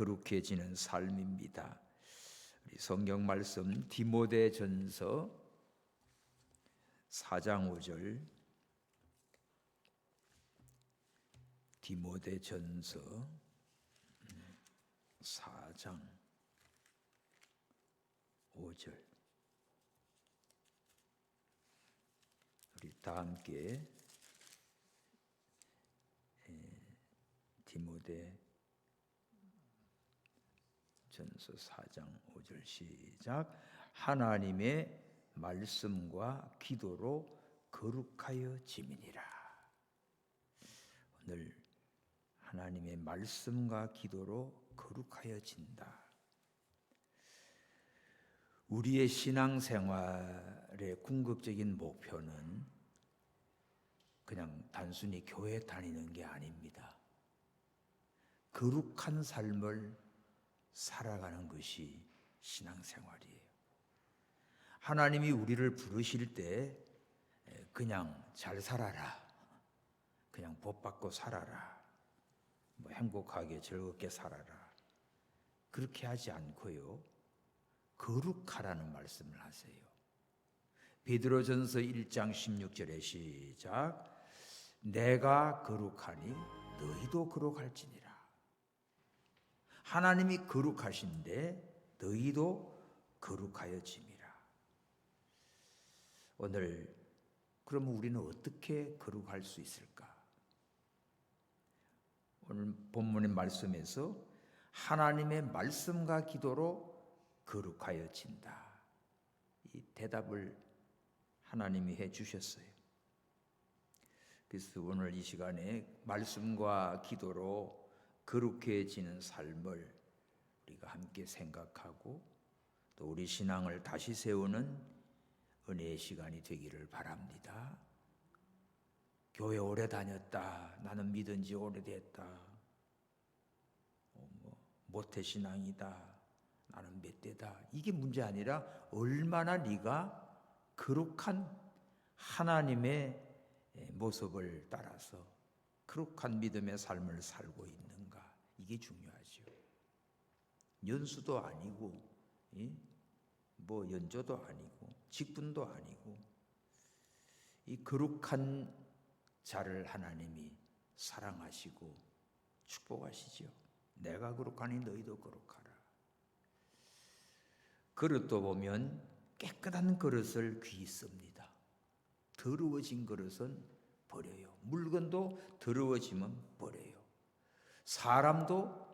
거룩해지는 삶입니다. 우리 성경 말씀 디모데전서 4장 5절, 디모데전서 4장 5절, 우리 다 함께 디모데전서 4장 5절 시작. 하나님의 말씀과 기도로 거룩하여 지미니라. 오늘 하나님의 말씀과 기도로 거룩하여진다. 우리의 신앙생활의 궁극적인 목표는 그냥 단순히 교회 다니는 게 아닙니다. 거룩한 삶을 살아가는 것이 신앙생활이에요. 하나님이 우리를 부르실 때 그냥 잘 살아라, 그냥 복 받고 살아라, 행복하게 즐겁게 살아라, 그렇게 하지 않고요, 거룩하라는 말씀을 하세요. 베드로전서 1장 16절에 시작. 내가 거룩하니 너희도 거룩할지니라. 하나님이 거룩하신데 너희도 거룩하여짐이라. 오늘 그러면 우리는 어떻게 거룩할 수 있을까? 오늘 본문의 말씀에서 하나님의 말씀과 기도로 거룩하여진다. 이 대답을 하나님이 해 주셨어요. 그래서 오늘 이 시간에 말씀과 기도로 거룩해지는 삶을 우리가 함께 생각하고 또 우리 신앙을 다시 세우는 은혜의 시간이 되기를 바랍니다. 교회 오래 다녔다, 나는 믿은 지 오래됐다, 모태신앙이다, 나는 몇 대다, 이게 문제 아니라 얼마나 네가 거룩한 하나님의 모습을 따라서 거룩한 믿음의 삶을 살고 있는가, 이게 중요하죠. 연수도 아니고 연조도 아니고 직분도 아니고 이 거룩한 자를 하나님이 사랑하시고 축복하시죠. 내가 거룩하니 너희도 거룩하라. 그릇도 보면 깨끗한 그릇을 귀히 씁니다. 더러워진 그릇은 버려요. 물건도 더러워지면 버려요. 사람도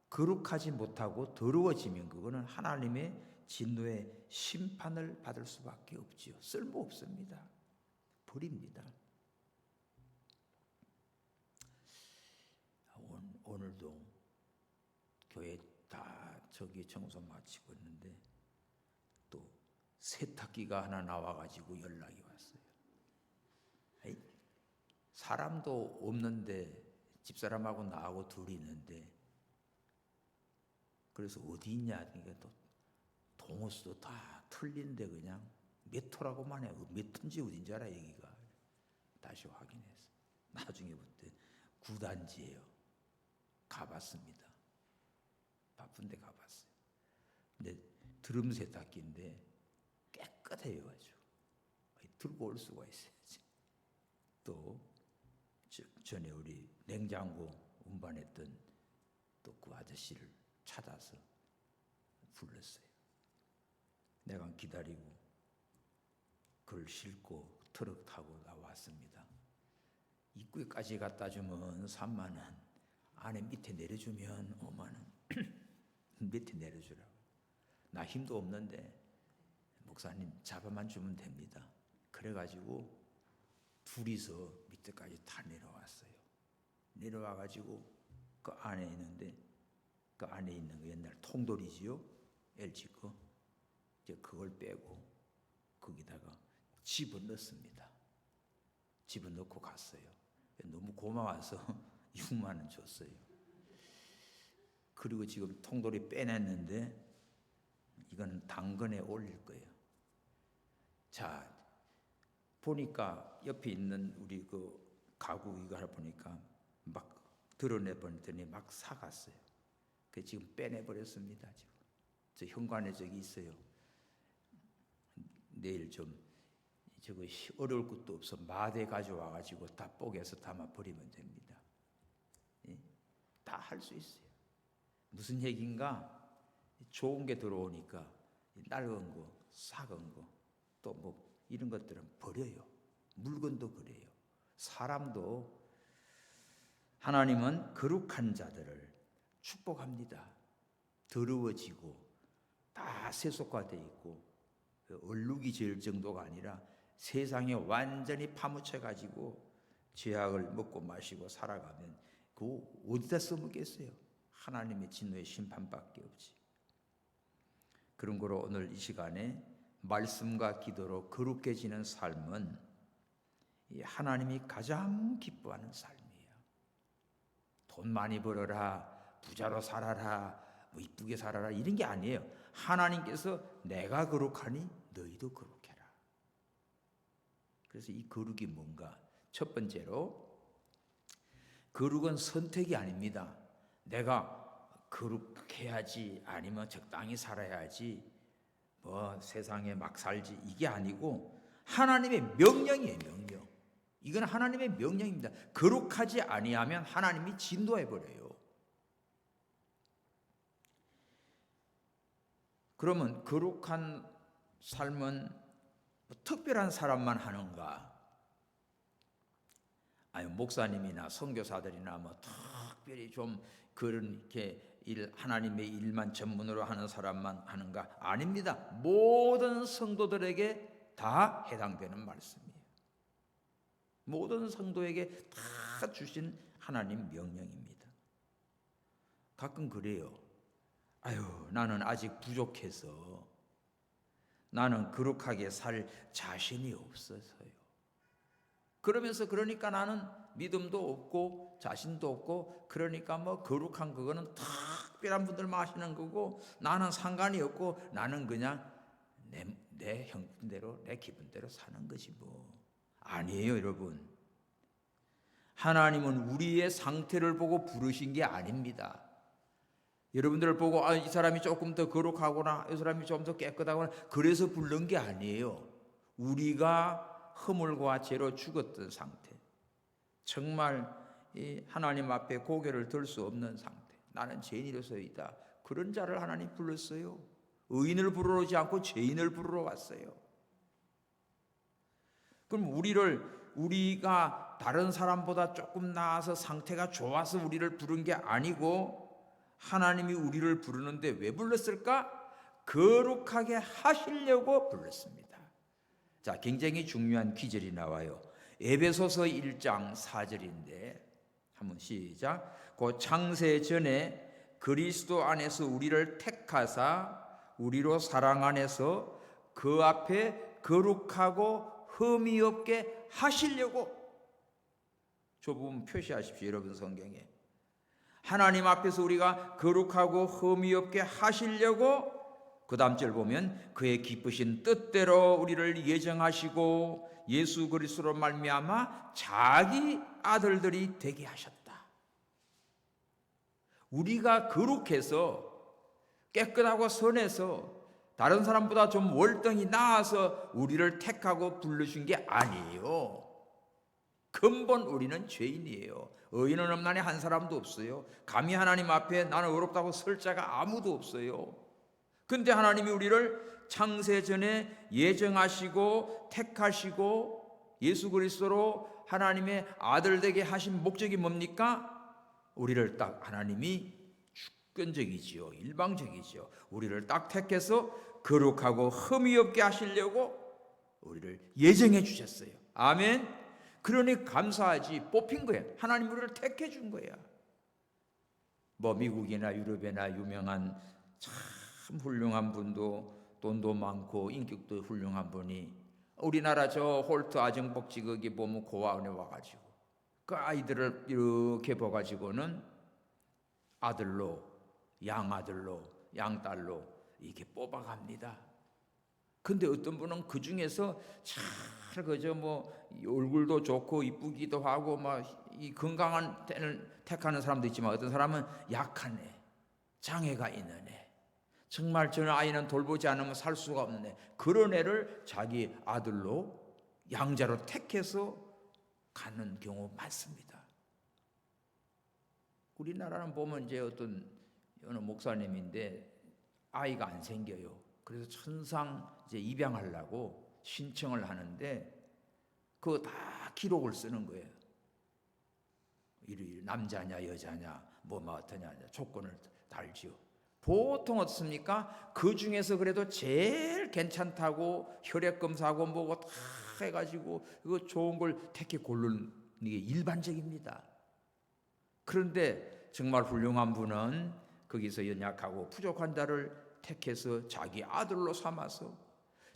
거룩하지 못하고 더러워지면 그거는 하나님의 진노의 심판을 받을 수밖에 없지요. 쓸모없습니다. 버립니다. 오늘도 교회 다 저기 청소 마치고 있는데 또 세탁기가 하나 나와가지고 연락이 왔어요. 사람도 없는데 집사람하고 나하고 둘이 있는데, 그래서 어디 있냐, 그러니까 또 동호수도 다 틀린데 그냥 몇 호라고만 해. 몇 톤지 어딘지 알아 여기가. 다시 확인했어. 나중에 볼 때 9단지예요. 가봤습니다. 바쁜데 가봤어요. 근데 드럼 세탁기인데 깨끗해요 아주. 들고 올 수가 있어야지. 또 전에 우리 냉장고 운반했던 또 그 아저씨를 찾아서 불렀어요. 내가 기다리고 그걸 싣고 트럭 타고 나왔습니다. 입구에까지 갖다 주면 3만 원, 안에 밑에 내려주면 5만 원. 밑에 내려주라고. 나 힘도 없는데 목사님 잡아만 주면 됩니다. 그래가지고 둘이서 밑에까지 다 내려왔어요. 내려와가지고 그 안에 있는데, 그 안에 있는 거 옛날 통돌이지요, LG 거. 이제 그걸 빼고 거기다가 집어넣습니다. 집어넣고 갔어요. 너무 고마워서 6만 원 줬어요. 그리고 지금 통돌이 빼냈는데 이건 당근에 올릴 거예요. 자, 보니까 옆에 있는 우리 그 가구 이거 하나 보니까 막 드러내 보더니 막 사갔어요. 그 지금 빼내버렸습니다. 지금 저 현관에 저기 있어요. 내일 좀 저거 어려울 것도 없어. 마대 가져와가지고 다 뽀개서 담아 버리면 됩니다. 예? 다 할 수 있어요. 무슨 얘기인가? 좋은 게 들어오니까 낡은 거, 삭은 거, 또 뭐 이런 것들은 버려요. 물건도 그래요. 사람도 하나님은 거룩한 자들을 축복합니다. 더러워지고 다 세속화되어 있고 얼룩이 질 정도가 아니라 세상에 완전히 파묻혀 가지고 죄악을 먹고 마시고 살아가면 그거 어디다 써먹겠어요? 하나님의 진노의 심판밖에 없지. 그런 거로 오늘 이 시간에 말씀과 기도로 거룩해 지는 삶은 하나님이 가장 기뻐하는 삶이에요. 돈 많이 벌어라, 부자로 살아라, 뭐 이쁘게 살아라 이런 게 아니에요. 하나님께서 내가 거룩하니 너희도 거룩해라. 그래서 이 거룩이 뭔가? 첫 번째로 거룩은 선택이 아닙니다. 내가 거룩해야지 아니면 적당히 살아야지 뭐 세상에 막 살지 이게 아니고 하나님의 명령이에요. 명령. 이건 하나님의 명령입니다. 거룩하지 아니하면 하나님이 진노해 버려요. 그러면 거룩한 삶은 특별한 사람만 하는가? 아니 목사님이나 선교사들이나 뭐 특별히 좀 그렇게 하나님의 일만 전문으로 하는 사람만 하는가? 아닙니다. 모든 성도들에게 다 해당되는 말씀이에요. 모든 성도에게 다 주신 하나님 명령입니다. 가끔 그래요. 아유, 나는 아직 부족해서 나는 거룩하게 살 자신이 없어서요. 그러니까 나는 믿음도 없고 자신도 없고 그러니까 뭐 거룩한 그거는 특별한 분들만 하시는 거고 나는 상관이 없고 나는 그냥 내 형편대로 내 기분대로 사는 것이 뭐. 아니에요, 여러분. 하나님은 우리의 상태를 보고 부르신 게 아닙니다. 여러분들을 보고 이 사람이 조금 더 거룩하거나 이 사람이 좀 더 깨끗하거나 그래서 부른 게 아니에요. 우리가 허물과 죄로 죽었던 상태, 정말 하나님 앞에 고개를 들 수 없는 상태, 나는 죄인이로서이다. 그런 자를 하나님 불렀어요. 의인을 부르러 오지 않고 죄인을 부르러 왔어요. 그럼 우리가 다른 사람보다 조금 나아서 상태가 좋아서 우리를 부른 게 아니고 하나님이 우리를 부르는데 왜 불렀을까? 거룩하게 하시려고 불렀습니다. 자, 굉장히 중요한 기절이 나와요. 에베소서 1장 4절인데 한번 시작. 그 창세 전에 그리스도 안에서 우리를 택하사 우리로 사랑 안에서 그 앞에 거룩하고 흠이 없게 하시려고. 저 부분 표시하십시오. 여러분 성경에 하나님 앞에서 우리가 거룩하고 흠이 없게 하시려고. 그 다음 절 보면 그의 기쁘신 뜻대로 우리를 예정하시고 예수 그리스도로 말미암아 자기 아들들이 되게 하셨다. 우리가 거룩해서 깨끗하고 선해서 다른 사람보다 좀 월등히 나아서 우리를 택하고 부르신 게 아니에요. 근본 우리는 죄인이에요. 의인은 없나니 한 사람도 없어요. 감히 하나님 앞에 나는 어렵다고 설 자가 아무도 없어요. 근데 하나님이 우리를 창세전에 예정하시고 택하시고 예수 그리스도로 하나님의 아들 되게 하신 목적이 뭡니까? 우리를 딱 하나님이 주권적이지요. 일방적이지요. 우리를 딱 택해서 거룩하고 흠이 없게 하시려고 우리를 예정해 주셨어요. 아멘. 그러니 감사하지. 뽑힌 거야. 하나님 우리를 택해 준 거야. 뭐 미국이나 유럽이나 유명한 참 훌륭한 분도 돈도 많고 인격도 훌륭한 분이 우리나라 저 홀트 아정복지 거기 보면 고아원에 와가지고 그 아이들을 이렇게 봐가지고는 아들로 양아들로 양딸로 이렇게 뽑아갑니다. 근데 어떤 분은 그 중에서 잘 그저 뭐 얼굴도 좋고 이쁘기도 하고 막 이 건강한 때를 택하는 사람도 있지만 어떤 사람은 약한 애, 장애가 있는 애, 정말 저는 아이는 돌보지 않으면 살 수가 없는 애, 그런 애를 자기 아들로 양자로 택해서 가는 경우 많습니다. 우리나라는 보면 이제 어떤 어느 목사님인데 아이가 안 생겨요. 그래서 천상 이제 입양하려고 신청을 하는데 그거 다 기록을 쓰는 거예요. 이 남자냐 여자냐 뭐 어떠냐 조건을 달지요. 보통 어떻습니까? 그 중에서 그래도 제일 괜찮다고 혈액 검사하고 뭐고 다 해가지고 그거 좋은 걸 택해 고르는 게 일반적입니다. 그런데 정말 훌륭한 분은 거기서 연약하고 부족한 자를 택해서 자기 아들로 삼아서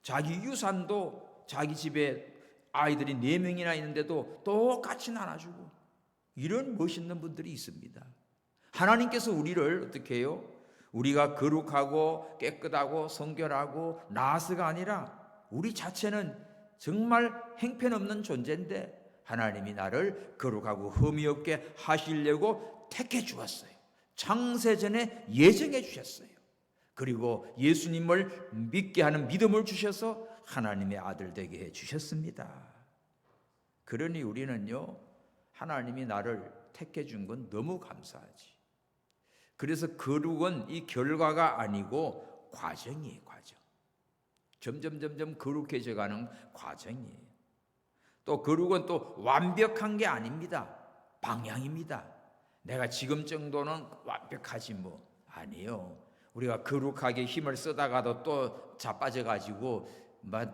자기 유산도 자기 집에 아이들이 4명이나 있는데도 똑같이 나눠주고, 이런 멋있는 분들이 있습니다. 하나님께서 우리를 어떻게 해요? 우리가 거룩하고 깨끗하고 성결하고 나스가 아니라 우리 자체는 정말 형편없는 존재인데 하나님이 나를 거룩하고 흠이 없게 하시려고 택해 주었어요. 창세전에 예정해 주셨어요. 그리고 예수님을 믿게 하는 믿음을 주셔서 하나님의 아들 되게 해 주셨습니다. 그러니 우리는요, 하나님이 나를 택해 준 건 너무 감사하지. 그래서 거룩은 이 결과가 아니고 과정이에요, 과정. 점점 거룩해져 가는 과정이에요. 또 거룩은 또 완벽한 게 아닙니다. 방향입니다. 내가 지금 정도는 완벽하지 뭐 아니에요. 우리가 거룩하게 힘을 쓰다가도 또 자빠져가지고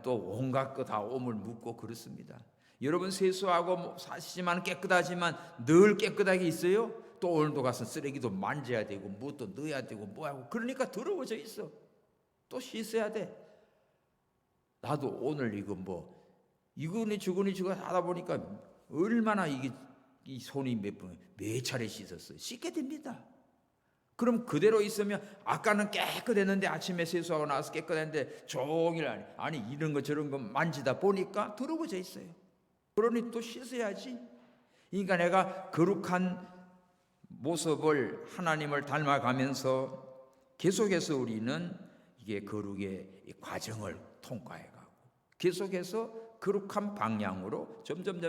또 온갖 거 다 오물 묻고 그렇습니다. 여러분 세수하고 사시지만 깨끗하지만 늘 깨끗하게 있어요? 또 오늘도 가서 쓰레기도 만져야 되고 뭐 또 넣어야 되고 뭐하고 그러니까 더러워져 있어. 또 씻어야 돼. 나도 오늘 이거 뭐 이거니 저거니 저거 하다 보니까 얼마나 이게 이 손이 몇 차례 씻었어요. 씻게 됩니다. 그럼 그대로 있으면 아까는 깨끗했는데 아침에 세수하고 나서 깨끗했는데 종일 아니 이런 거 저런 거 만지다 보니까 더러워져 있어요. 그러니 또 씻어야지. 그러니까 내가 거룩한 모습을 하나님을 닮아가면서 계속해서 우리는 이게 거룩의 과정을 통과해가고 계속해서 거룩한 방향으로 점점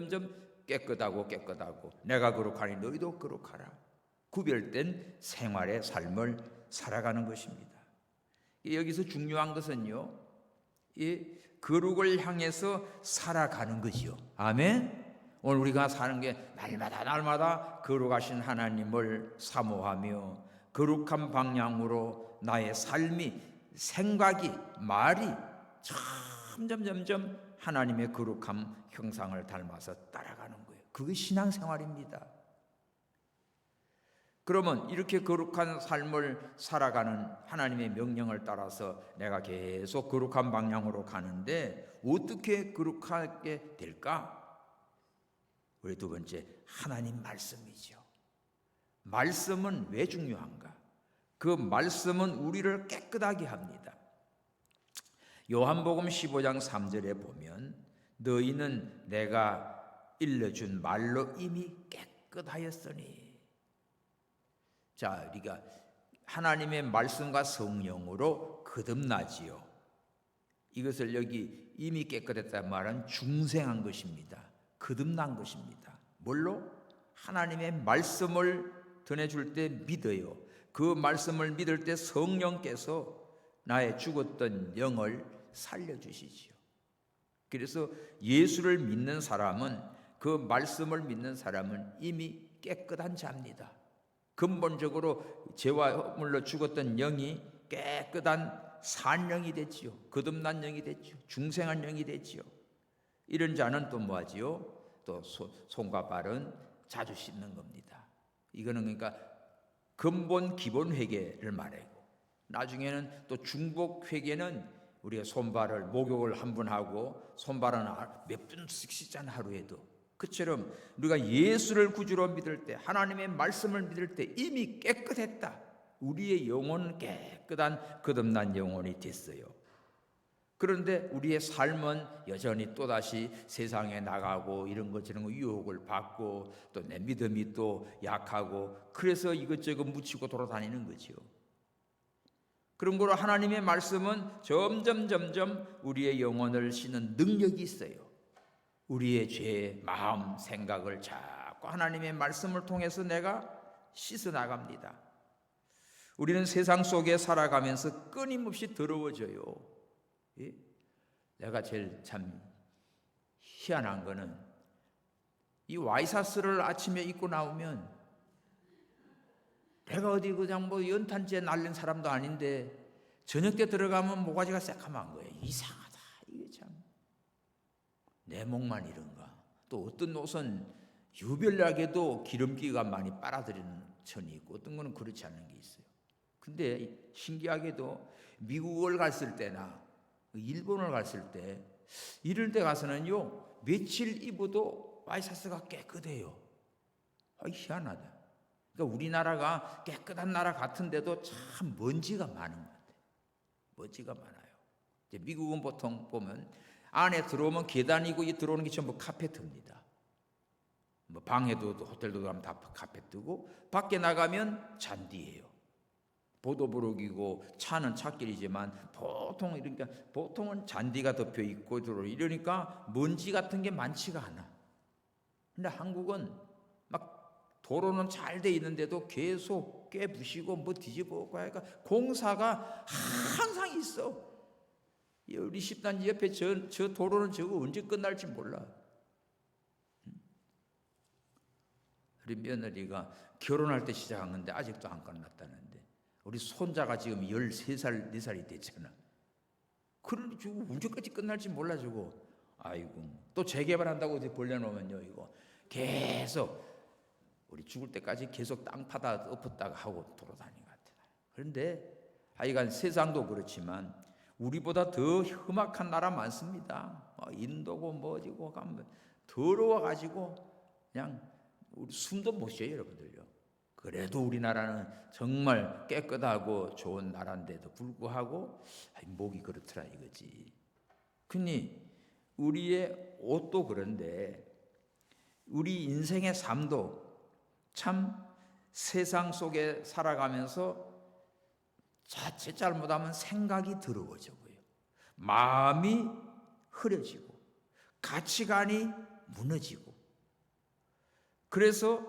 깨끗하고 내가 거룩하니 너희도 거룩하라. 구별된 생활의 삶을 살아가는 것입니다. 여기서 중요한 것은요, 이 거룩을 향해서 살아가는 거지요. 아멘. 오늘 우리가 사는 게 날마다 거룩하신 하나님을 사모하며 거룩한 방향으로 나의 삶이 생각이 말이 점점 하나님의 거룩한 형상을 닮아서 따라가는 거예요. 그게 신앙생활입니다. 그러면 이렇게 거룩한 삶을 살아가는 하나님의 명령을 따라서 내가 계속 거룩한 방향으로 가는데 어떻게 거룩하게 될까? 우리 두 번째, 하나님 말씀이죠. 말씀은 왜 중요한가? 그 말씀은 우리를 깨끗하게 합니다. 요한복음 15장 3절에 보면 너희는 내가 일러준 말로 이미 깨끗하였으니. 자, 우리가 하나님의 말씀과 성령으로 거듭나지요. 이것을 여기 이미 깨끗했다는 말은 중생한 것입니다. 거듭난 것입니다. 뭘로? 하나님의 말씀을 전해줄 때 믿어요. 그 말씀을 믿을 때 성령께서 나의 죽었던 영을 살려주시지요. 그래서 예수를 믿는 사람은, 그 말씀을 믿는 사람은 이미 깨끗한 자입니다. 근본적으로 죄와 허물로 죽었던 영이 깨끗한 산 영이 됐지요. 거듭난 영이 됐지요. 중생한 영이 됐지요. 이런 자는 또 뭐하지요? 또 손과 발은 자주 씻는 겁니다. 이거는 그러니까 근본 기본 회개를 말하고, 나중에는 또 중복 회개는 우리가 손발을 목욕을 한 번 하고 손발은 몇 분씩 씻잖아, 하루에도. 그처럼 우리가 예수를 구주로 믿을 때, 하나님의 말씀을 믿을 때 이미 깨끗했다. 우리의 영혼은 깨끗한 거듭난 영혼이 됐어요. 그런데 우리의 삶은 여전히 또다시 세상에 나가고 이런 것 저런 거 유혹을 받고 또 내 믿음이 또 약하고 그래서 이것저것 묻히고 돌아다니는 거죠. 그런 거로 하나님의 말씀은 점점 우리의 영혼을 씻는 능력이 있어요. 우리의 죄, 마음, 생각을 자꾸 하나님의 말씀을 통해서 내가 씻어 나갑니다. 우리는 세상 속에 살아가면서 끊임없이 더러워져요. 내가 제일 참 희한한 거는 이 와이셔츠를 아침에 입고 나오면 내가 어디 그냥 뭐 연탄재 날린 사람도 아닌데 저녁 때 들어가면 모가지가 새카만 거예요. 이상하다. 이게 참 내 목만 이런가. 또 어떤 옷은 유별나게도 기름기가 많이 빨아들이는 천이 있고 어떤 거는 그렇지 않은 게 있어요. 근데 신기하게도 미국을 갔을 때나 일본을 갔을 때 이럴 때 가서는요 며칠 입어도 와이셔츠가 깨끗해요. 희한하다. 그러니까 우리나라가 깨끗한 나라 같은데도 참 먼지가 많은 것 같아요. 먼지가 많아요. 이제 미국은 보통 보면 안에 들어오면 계단이고 이 들어오는 게 전부 카페트입니다. 뭐 방에도 호텔도 가면 다 카페트고 밖에 나가면 잔디예요. 보도브록이고 차는 차길이지만 보통은 잔디가 덮여 있고 이러니까 먼지 같은 게 많지가 않아. 근데 한국은 막 도로는 잘 돼 있는데도 계속 깨부시고 뭐 뒤집어 가니까 공사가 항상 있어. 우리 십단지 옆에 저 도로는 저거 언제 끝날지 몰라. 우리 며느리가 결혼할 때 시작한 건데 아직도 안 끝났다는데 우리 손자가 지금 13살, 4살이 됐잖아. 그러니 저거 언제까지 끝날지 몰라 저거. 아이고 또 재개발한다고 어디 벌려놓으면요 이거 계속 우리 죽을 때까지 계속 땅 파다 엎었다가 하고 돌아다니는 것 같아요. 그런데 하여간 세상도 그렇지만 우리보다 더 험악한 나라 많습니다. 인도고 뭐지고 가면 더러워가지고 그냥 우리 숨도 못 쉬어요 여러분들요. 그래도 우리나라는 정말 깨끗하고 좋은 나라인데도 불구하고 목이 그렇더라 이거지. 그니 우리의 옷도 그런데 우리 인생의 삶도 참 세상 속에 살아가면서 자칫 잘못하면 생각이 더러워지고요. 마음이 흐려지고 가치관이 무너지고 그래서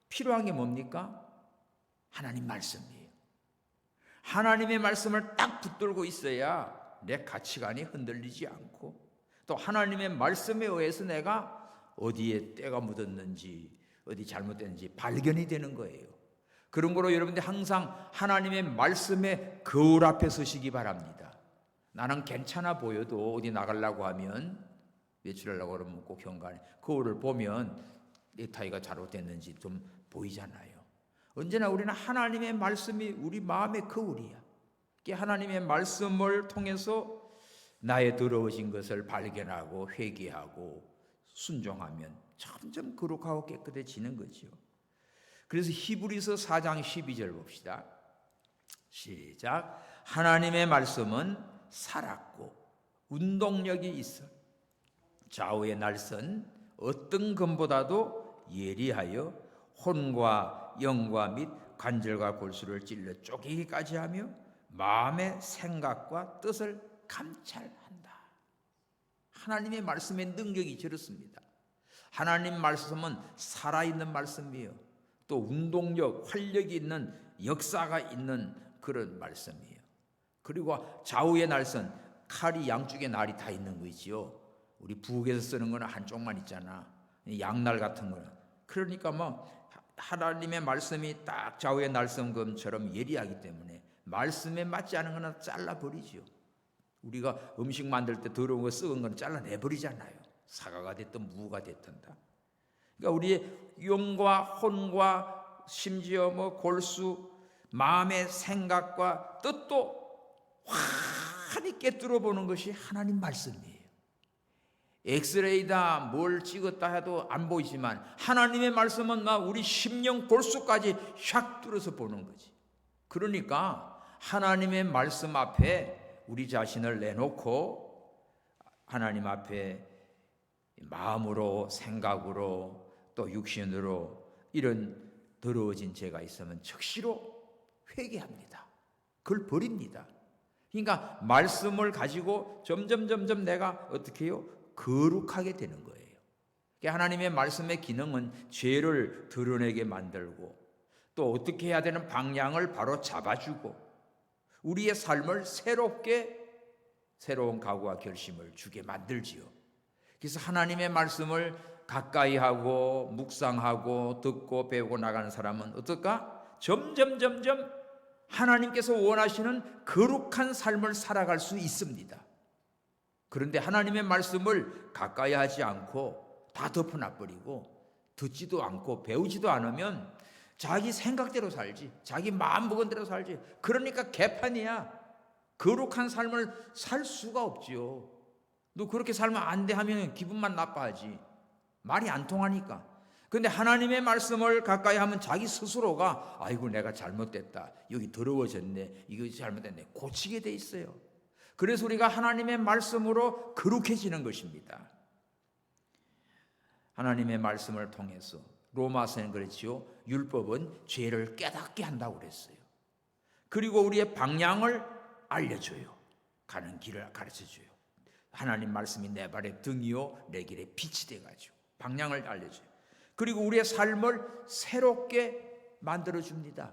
필요한 게 뭡니까? 하나님 말씀이에요. 하나님의 말씀을 딱 붙들고 있어야 내 가치관이 흔들리지 않고 또 하나님의 말씀에 의해서 내가 어디에 때가 묻었는지 어디 잘못됐는지 발견이 되는 거예요. 그런 거로 여러분들 항상 하나님의 말씀에 거울 앞에 서시기 바랍니다. 나는 괜찮아 보여도 어디 나가려고 하면 외출하려고 그러면 꼭 현관에 거울을 보면 넥타이가 잘못됐는지 좀 보이잖아요. 언제나 우리는 하나님의 말씀이 우리 마음의 거울이야. 하나님의 말씀을 통해서 나의 더러워진 것을 발견하고 회개하고 순종하면 점점 거룩하고 깨끗해지는 거죠. 그래서 히브리서 4장 12절 봅시다. 시작. 하나님의 말씀은 살았고 운동력이 있어 좌우의 날선 어떤 검보다도 예리하여 혼과 영과 및 관절과 골수를 찔러 쪼개기까지 하며 마음의 생각과 뜻을 감찰한다. 하나님의 말씀의 능력이 저렇습니다. 하나님 말씀은 살아있는 말씀이에요. 또 운동력, 활력이 있는 역사가 있는 그런 말씀이에요. 그리고 좌우의 날선, 칼이 양쪽에 날이 다 있는 거 있지요. 우리 부엌에서 쓰는 거는 한쪽만 있잖아. 양날 같은 거는. 그러니까 뭐 하나님의 말씀이 딱 좌우의 날선검처럼 예리하기 때문에 말씀에 맞지 않은 거는 잘라버리죠. 우리가 음식 만들 때 더러운 거 썩은 건 잘라내버리잖아요. 사과가 됐든 무가 됐든 다. 그러니까 우리의 영과 혼과 심지어 뭐 골수, 마음의 생각과 뜻도 환히 깨뜨려 보는 것이 하나님 말씀이에요. 엑스레이다 뭘 찍었다 해도 안 보이지만 하나님의 말씀은 나 우리 심령 골수까지 샥 뚫어서 보는 거지. 그러니까 하나님의 말씀 앞에 우리 자신을 내놓고 하나님 앞에 마음으로 생각으로 또 육신으로 이런 더러워진 죄가 있으면 즉시로 회개합니다. 그걸 버립니다. 그러니까 말씀을 가지고 점점 내가 어떻게 해요? 거룩하게 되는 거예요. 그러니까 하나님의 말씀의 기능은 죄를 드러내게 만들고 또 어떻게 해야 되는 방향을 바로 잡아주고 우리의 삶을 새로운 각오와 결심을 주게 만들지요. 그래서 하나님의 말씀을 가까이 하고 묵상하고 듣고 배우고 나가는 사람은 어떨까? 점점 하나님께서 원하시는 거룩한 삶을 살아갈 수 있습니다. 그런데 하나님의 말씀을 가까이 하지 않고 다 덮어놔버리고 듣지도 않고 배우지도 않으면 자기 생각대로 살지, 자기 마음 먹은 대로 살지. 그러니까 개판이야. 거룩한 삶을 살 수가 없지요. 너 그렇게 살면 안 돼 하면 기분만 나빠하지. 말이 안 통하니까. 그런데 하나님의 말씀을 가까이 하면 자기 스스로가 아이고 내가 잘못됐다, 여기 더러워졌네, 이거 잘못됐네, 고치게 돼 있어요. 그래서 우리가 하나님의 말씀으로 거룩해지는 것입니다. 하나님의 말씀을 통해서 로마서는 그렇지요, 율법은 죄를 깨닫게 한다고 그랬어요. 그리고 우리의 방향을 알려줘요. 가는 길을 가르쳐줘요. 하나님 말씀이 내 발의 등이요 내 길에 빛이 돼가지고 방향을 알려줘요. 그리고 우리의 삶을 새롭게 만들어줍니다.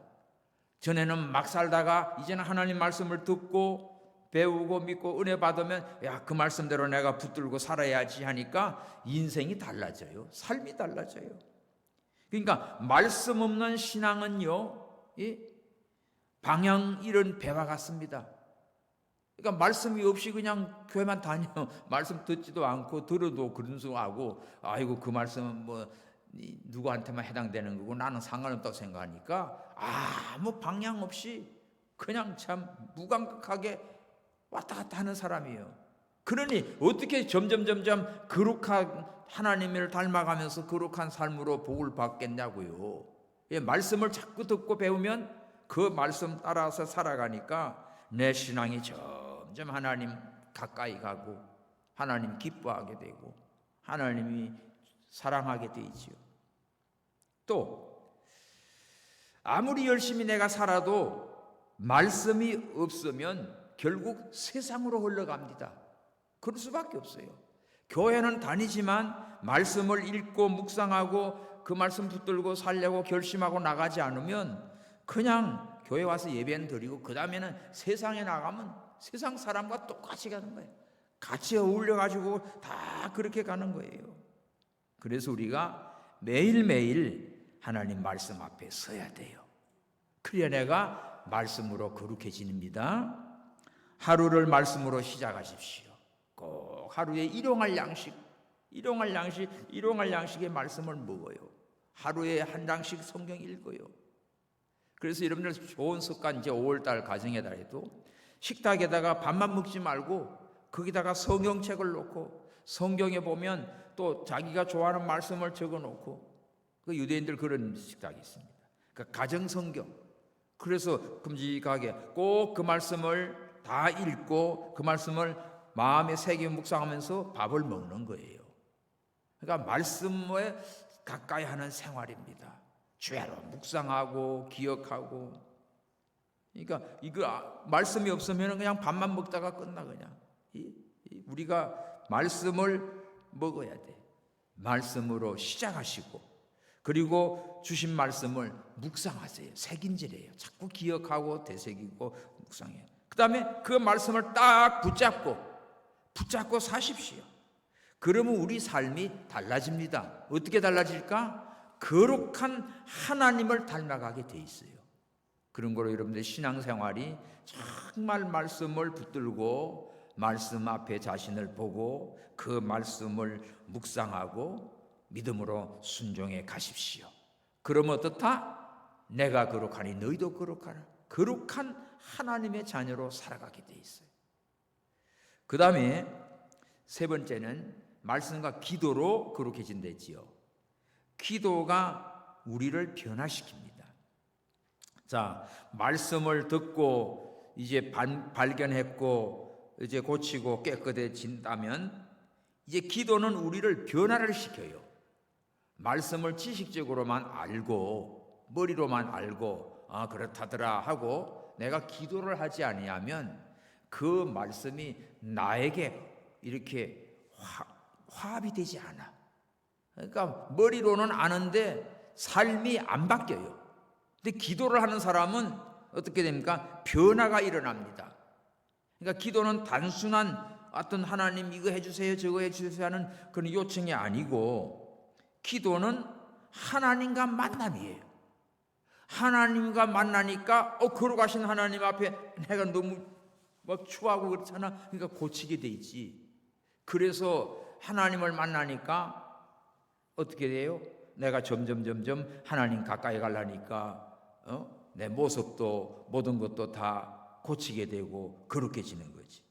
전에는 막 살다가 이제는 하나님 말씀을 듣고 배우고 믿고 은혜 받으면 야, 그 말씀대로 내가 붙들고 살아야지 하니까 인생이 달라져요. 삶이 달라져요. 그러니까 말씀 없는 신앙은요, 방향 잃은 배와 같습니다. 그러니까 말씀이 없이 그냥 교회만 다녀 말씀 듣지도 않고 들어도 근수하고 아이고 그 말씀은 뭐 누구한테만 해당되는 거고 나는 상관없다고 생각하니까 아무 방향 없이 그냥 참 무감각하게 왔다 갔다 하는 사람이에요. 그러니 어떻게 점점 거룩한 하나님을 닮아가면서 거룩한 삶으로 복을 받겠냐고요. 말씀을 자꾸 듣고 배우면 그 말씀 따라서 살아가니까 내 신앙이 점점 하나님 가까이 가고 하나님 기뻐하게 되고 하나님이 사랑하게 되지요. 또 아무리 열심히 내가 살아도 말씀이 없으면 결국 세상으로 흘러갑니다. 그럴 수밖에 없어요. 교회는 다니지만 말씀을 읽고 묵상하고 그 말씀 붙들고 살려고 결심하고 나가지 않으면 그냥 교회 와서 예배는 드리고 그 다음에는 세상에 나가면 세상 사람과 똑같이 가는 거예요. 같이 어울려가지고 다 그렇게 가는 거예요. 그래서 우리가 매일매일 하나님 말씀 앞에 서야 돼요. 그래야 내가 말씀으로 거룩해집니다. 하루를 말씀으로 시작하십시오. 꼭 하루에 일용할 양식의 말씀을 먹어요. 하루에 한 장씩 성경 읽어요. 그래서 여러분들 좋은 습관 이제 5월달 가정에다 해도 식탁에다가 밥만 먹지 말고 거기다가 성경책을 놓고 성경에 보면 또 자기가 좋아하는 말씀을 적어놓고 그 유대인들 그런 식탁이 있습니다. 그러니까 가정 성경. 그래서 큼직하게 꼭 그 말씀을 다 읽고 그 말씀을 마음에 새기고 묵상하면서 밥을 먹는 거예요. 그러니까 말씀에 가까이 하는 생활입니다. 죄로 묵상하고 기억하고. 그러니까 이거 말씀이 없으면 그냥 밥만 먹다가 끝나 그냥. 우리가 말씀을 먹어야 돼. 말씀으로 시작하시고 그리고 주신 말씀을 묵상하세요. 새긴질해요. 자꾸 기억하고 되새기고 묵상해요. 그 다음에 그 말씀을 딱 붙잡고 사십시오. 그러면 우리 삶이 달라집니다. 어떻게 달라질까? 거룩한 하나님을 닮아가게 돼 있어요. 그런 거로 여러분들 신앙생활이 정말 말씀을 붙들고 말씀 앞에 자신을 보고 그 말씀을 묵상하고 믿음으로 순종해 가십시오. 그러면 어떻다? 내가 거룩하니 너희도 거룩하라. 거룩한 하나님의 자녀로 살아가게 돼 있어요. 그 다음에 세 번째는 말씀과 기도로 거룩해진다지요. 기도가 우리를 변화시킵니다. 자, 말씀을 듣고 이제 발견했고 이제 고치고 깨끗해진다면 이제 기도는 우리를 변화를 시켜요. 말씀을 지식적으로만 알고 머리로만 알고 그렇다더라 하고 내가 기도를 하지 아니하면 그 말씀이 나에게 이렇게 화합이 되지 않아. 그러니까 머리로는 아는데 삶이 안 바뀌어요. 근데 기도를 하는 사람은 어떻게 됩니까? 변화가 일어납니다. 그러니까 기도는 단순한 어떤 하나님 이거 해주세요 저거 해주세요 하는 그런 요청이 아니고, 기도는 하나님과 만남이에요. 하나님과 만나니까 걸어가신 하나님 앞에 내가 너무 막 추하고 그렇잖아. 그러니까 고치게 돼 있지. 그래서 하나님을 만나니까 어떻게 돼요? 내가 점점 하나님 가까이 가려니까 내 모습도 모든 것도 다 고치게 되고 거룩해지는 거지.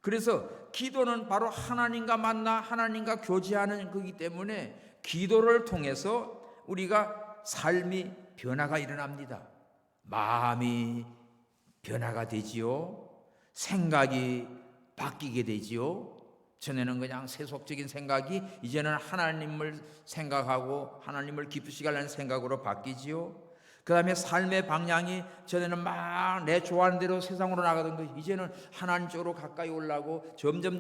그래서 기도는 바로 하나님과 만나 하나님과 교제하는 거기 때문에 기도를 통해서 우리가 삶이 변화가 일어납니다. 마음이 변화가 되지요. 생각이 바뀌게 되지요. 전에는 그냥 세속적인 생각이 이제는 하나님을 생각하고 하나님을 기쁘시게 하려는 생각으로 바뀌지요. 그 다음에 삶의 방향이 전에는 막 내 좋아하는 대로 세상으로 나가던 것, 이제는 하나님 쪽으로 가까이 오려고 점점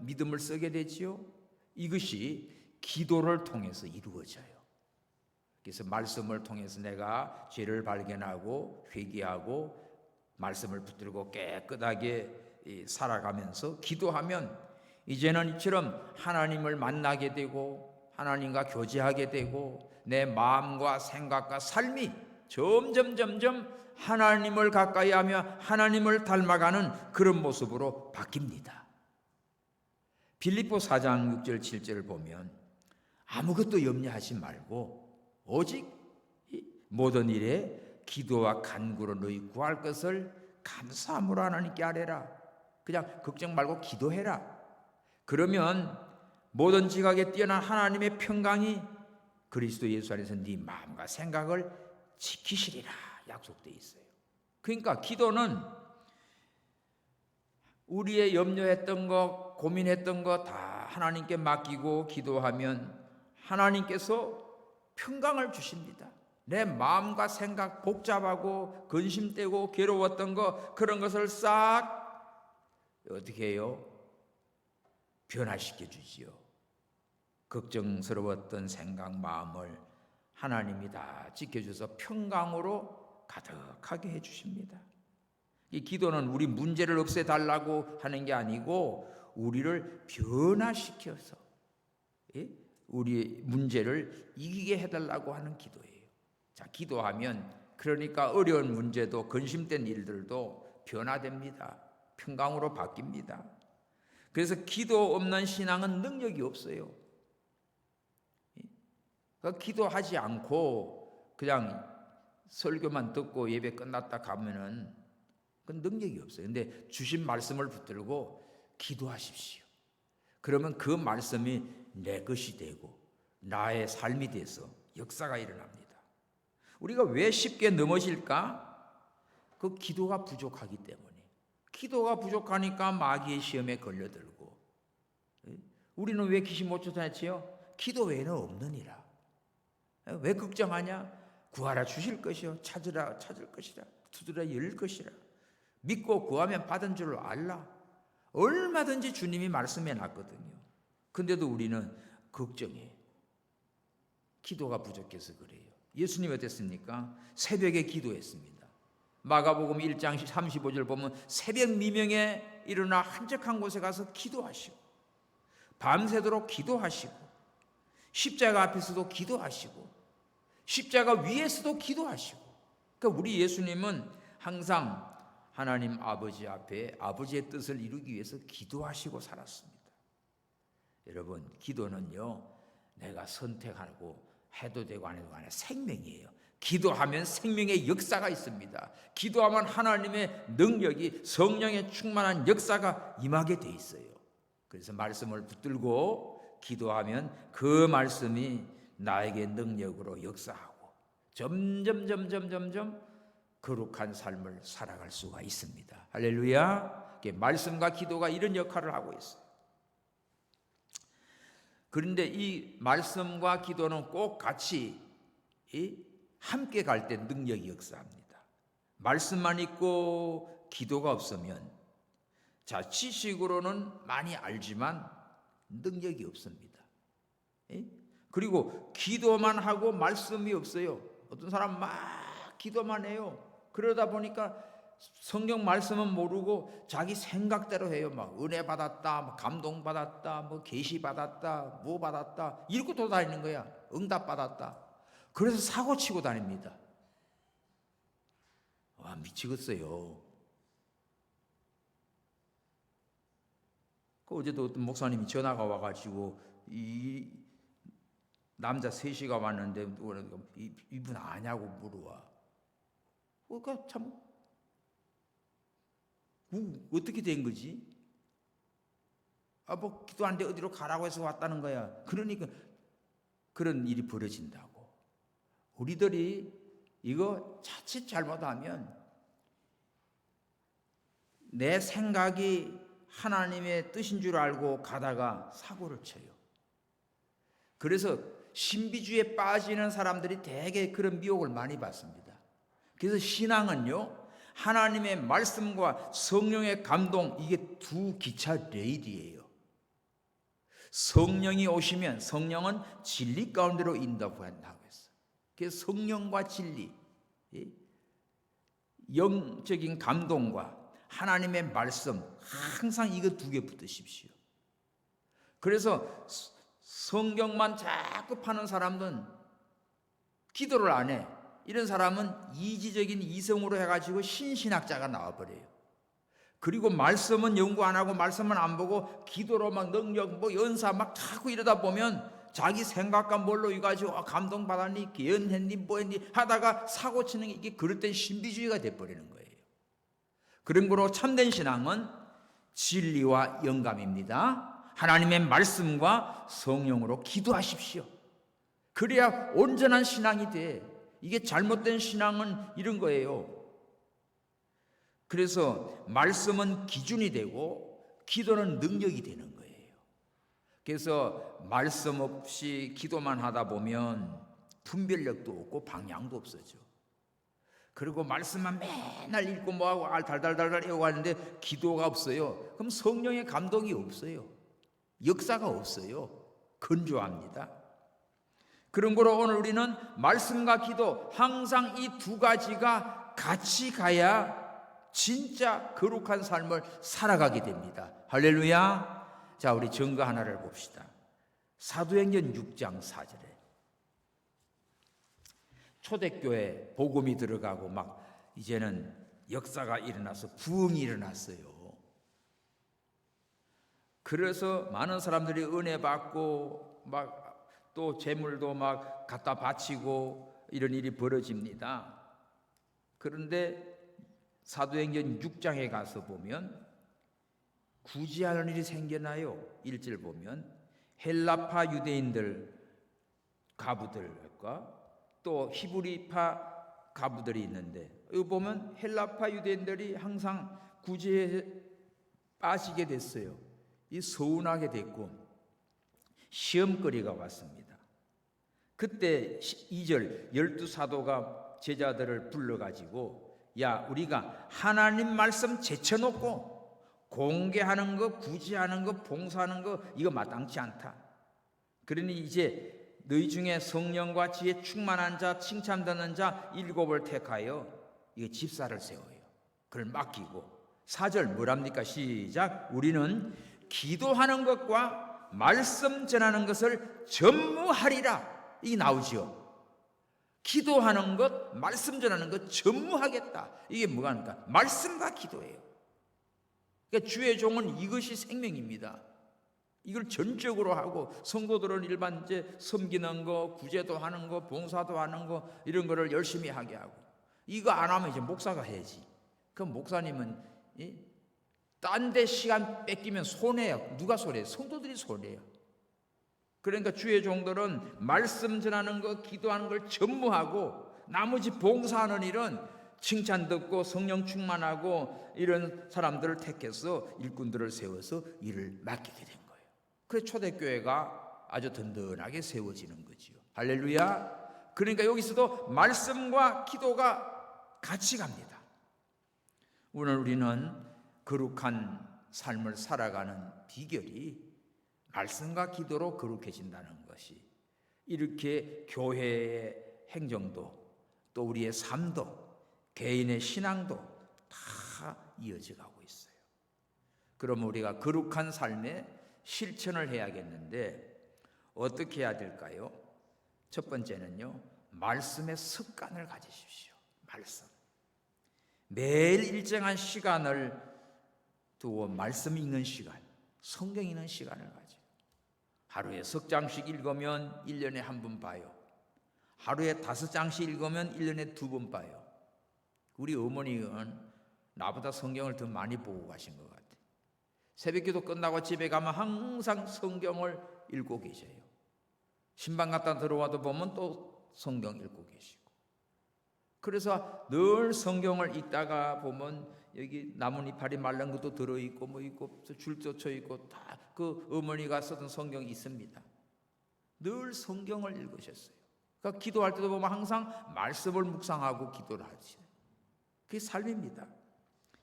믿음을 쓰게 되지요. 이것이 기도를 통해서 이루어져요. 그래서 말씀을 통해서 내가 죄를 발견하고 회개하고 말씀을 붙들고 깨끗하게 살아가면서 기도하면 이제는 이처럼 하나님을 만나게 되고 하나님과 교제하게 되고 내 마음과 생각과 삶이 점점 하나님을 가까이 하며 하나님을 닮아가는 그런 모습으로 바뀝니다. 빌립보 4장 6절 7절을 보면 아무것도 염려하지 말고 오직 모든 일에 기도와 간구로 너희 구할 것을 감사함으로 하나님께 아뢰라. 그냥 걱정 말고 기도해라. 그러면 모든 지각에 뛰어난 하나님의 평강이 그리스도 예수 안에서 네 마음과 생각을 지키시리라 약속되어 있어요. 그러니까 기도는 우리의 염려했던 것, 고민했던 것 다 하나님께 맡기고 기도하면 하나님께서 평강을 주십니다. 내 마음과 생각 복잡하고 근심되고 괴로웠던 것, 그런 것을 싹 어떻게 해요? 변화시켜 주지요. 걱정스러웠던 생각, 마음을 하나님이 다 지켜줘서 평강으로 가득하게 해주십니다. 이 기도는 우리 문제를 없애달라고 하는 게 아니고 우리를 변화시켜서 우리 문제를 이기게 해달라고 하는 기도예요. 자, 기도하면 그러니까 어려운 문제도 근심된 일들도 변화됩니다. 평강으로 바뀝니다. 그래서 기도 없는 신앙은 능력이 없어요. 기도하지 않고 그냥 설교만 듣고 예배 끝났다 가면은 그 능력이 없어요. 근데 주신 말씀을 붙들고 기도하십시오. 그러면 그 말씀이 내 것이 되고 나의 삶이 돼서 역사가 일어납니다. 우리가 왜 쉽게 넘어질까? 그 기도가 부족하기 때문에. 기도가 부족하니까 마귀의 시험에 걸려들고. 우리는 왜 귀신 못 쫓아냈지요? 기도 외에는 없느니라. 왜 걱정하냐? 구하라 주실 것이요, 찾으라 찾을 것이라, 두드려 열릴 것이라. 믿고 구하면 받은 줄 알라. 얼마든지 주님이 말씀해 놨거든요. 근데도 우리는 걱정해. 기도가 부족해서 그래요. 예수님 어땠습니까? 새벽에 기도했습니다. 마가복음 1장 35절 보면 새벽 미명에 일어나 한적한 곳에 가서 기도하시고 밤새도록 기도하시고 십자가 앞에서도 기도하시고 십자가 위에서도 기도하시고. 그러니까 우리 예수님은 항상 하나님 아버지 앞에 아버지의 뜻을 이루기 위해서 기도하시고 살았습니다. 여러분, 기도는요, 내가 선택하고 해도 되고 안 해도 간에 생명이에요. 기도하면 생명의 역사가 있습니다. 기도하면 하나님의 능력이, 성령의 충만한 역사가 임하게 돼 있어요. 그래서 말씀을 붙들고 기도하면 그 말씀이 나에게 능력으로 역사하고 점점 거룩한 삶을 살아갈 수가 있습니다. 할렐루야. 말씀과 기도가 이런 역할을 하고 있어요. 그런데 이 말씀과 기도는 꼭 같이 함께 갈 때 능력이 역사합니다. 말씀만 있고 기도가 없으면 자, 지식으로는 많이 알지만 능력이 없습니다. 예? 그리고 기도만 하고 말씀이 없어요. 어떤 사람 막 기도만 해요. 그러다 보니까 성경 말씀은 모르고 자기 생각대로 해요. 막 은혜 받았다, 뭐 감동 받았다, 뭐 계시 받았다, 뭐 받았다 이러고 돌아다니는 거야. 응답 받았다. 그래서 사고 치고 다닙니다. 와, 미치겠어요. 어제도 어떤 목사님이 전화가 와가지고 이 남자 셋이가 왔는데 이분 아냐고 물어와. 그러니까 참 어떻게 된 거지? 뭐 기도하는데 어디로 가라고 해서 왔다는 거야. 그러니까 그런 일이 벌어진다고. 우리들이 이거 자칫 잘못하면 내 생각이 하나님의 뜻인 줄 알고 가다가 사고를 쳐요. 그래서 신비주의에 빠지는 사람들이 대개 그런 미혹을 많이 받습니다. 그래서 신앙은요, 하나님의 말씀과 성령의 감동, 이게 두 기차 레일이에요. 성령이 오시면 성령은 진리 가운데로 인도한다고 했어요. 그래서 성령과 진리, 영적인 감동과 하나님의 말씀, 항상 이거 두 개 붙으십시오. 그래서 성경만 자꾸 파는 사람은 기도를 안 해. 이런 사람은 이지적인 이성으로 해가지고 신신학자가 나와버려요. 그리고 말씀은 연구 안 하고 말씀은 안 보고 기도로 막 능력, 뭐 연사 막 자꾸 이러다 보면 자기 생각과 뭘로 이가지고 감동받았니, 예언했니, 뭐했니 하다가 사고 치는 게 이게 그럴 땐 신비주의가 돼버리는 거예요. 그러므로 참된 신앙은 진리와 영감입니다. 하나님의 말씀과 성령으로 기도하십시오. 그래야 온전한 신앙이 돼. 이게 잘못된 신앙은 이런 거예요. 그래서 말씀은 기준이 되고 기도는 능력이 되는 거예요. 그래서 말씀 없이 기도만 하다 보면 분별력도 없고 방향도 없어져. 그리고 말씀만 맨날 읽고 뭐하고 달달달달 외워가는데 기도가 없어요. 그럼 성령의 감동이 없어요. 역사가 없어요. 건조합니다. 그런 거로 오늘 우리는 말씀과 기도 항상 이 두 가지가 같이 가야 진짜 거룩한 삶을 살아가게 됩니다. 할렐루야. 자, 우리 증거 하나를 봅시다. 사도행전 6장 4절에 초대교회 복음이 들어가고 막 이제는 역사가 일어나서 부흥이 일어났어요. 그래서 많은 사람들이 은혜 받고 막 또 재물도 막 갖다 바치고 이런 일이 벌어집니다. 그런데 사도행전 6장에 가서 보면 구제하는 일이 생겨나요. 1절 보면 헬라파 유대인들 가부들과 또 히브리파 가부들이 있는데 여기 보면 헬라파 유대인들이 항상 구제에 빠지게 됐어요. 이 서운하게 됐고 시험거리가 왔습니다. 그때 2절 12사도가 제자들을 불러가지고 야, 우리가 하나님 말씀 제쳐놓고 공개하는 거, 구제하는 거, 봉사하는 거 이거 마땅치 않다. 그러니 이제 너희 중에 성령과 지혜 충만한 자, 칭찬 듣는 자 7을 택하여 이거 집사를 세워요. 그걸 맡기고 4절 뭐랍니까? 시작. 우리는 기도하는 것과 말씀 전하는 것을 전무하리라. 이게 나오죠. 기도하는 것, 말씀 전하는 것 전무하겠다. 이게 뭐가 합니까? 말씀과 기도예요. 그러니까 주의 종은 이것이 생명입니다. 이걸 전적으로 하고 성도들은 일반 이제 섬기는 거, 구제도 하는 거, 봉사도 하는 거 이런 거를 열심히 하게 하고 이거 안 하면 이제 목사가 해야지. 그럼 목사님은 딴 데 시간 뺏기면 손해요. 누가 손해요? 성도들이 손해요. 그러니까 주의 종들은 말씀 전하는 거, 기도하는 걸 전무하고 나머지 봉사하는 일은 칭찬 듣고 성령 충만하고 이런 사람들을 택해서 일꾼들을 세워서 일을 맡기게 된 거예요. 그래서 초대교회가 아주 든든하게 세워지는 거지요. 할렐루야. 그러니까 여기서도 말씀과 기도가 같이 갑니다. 오늘 우리는 거룩한 삶을 살아가는 비결이 말씀과 기도로 거룩해진다는 것이, 이렇게 교회의 행정도 또 우리의 삶도 개인의 신앙도 다 이어져 가고 있어요. 그럼 우리가 거룩한 삶의 실천을 해야겠는데 어떻게 해야 될까요? 첫 번째는요, 말씀의 습관을 가지십시오. 말씀. 매일 일정한 시간을 두어 말씀 읽는 시간, 성경 읽는 시간을 가져요. 하루에 석 장씩 읽으면 1년에 한 번 봐요. 하루에 5장씩 읽으면 1년에 2번 봐요. 우리 어머니는 나보다 성경을 더 많이 보고 가신 것 같아요. 새벽기도 끝나고 집에 가면 항상 성경을 읽고 계셔요. 신방 갔다 들어와도 보면 또 성경 읽고 계시고. 그래서 늘 성경을 읽다가 보면 여기 나뭇이파리 말른 것도 들어있고 뭐 있고 줄도 쳐있고 다 그 어머니가 쓰던 성경이 있습니다. 늘 성경을 읽으셨어요. 그러니까 기도할 때도 보면 항상 말씀을 묵상하고 기도를 하지. 그게 삶입니다.